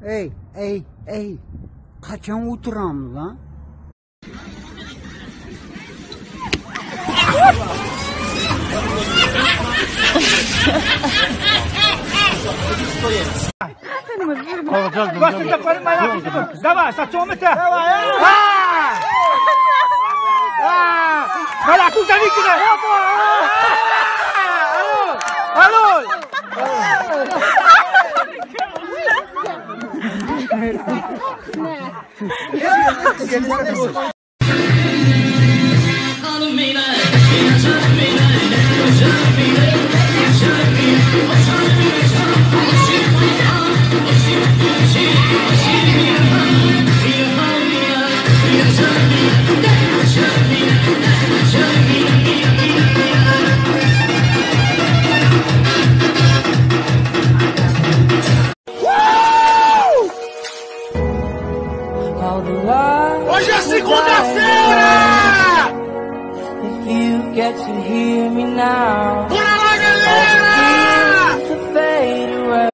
Ey. Kaçan oturam lan? Başında karın bayağı kızdım. Dava, saçma mı ta? Bala kusan ikine. Alo. Hoje é segunda-feira! If you get to hear me now, Bora lá, galera! to fade away.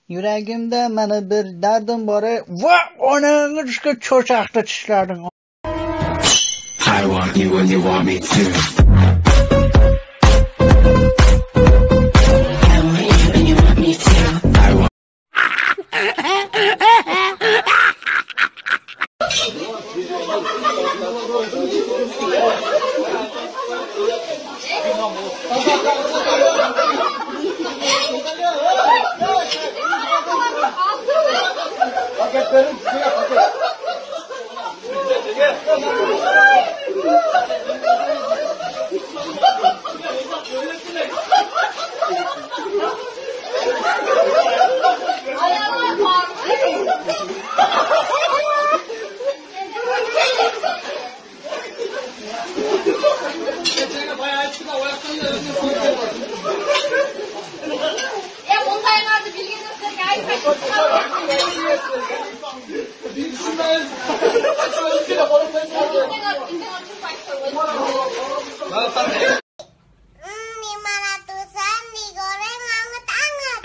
Yüreğimde bana bir derdim var. Vay onun ışkı çoçakta çişlerdin. I want you when you want me to. I want you when you want me to. I want. Lima ratusan digoreng anget-anget.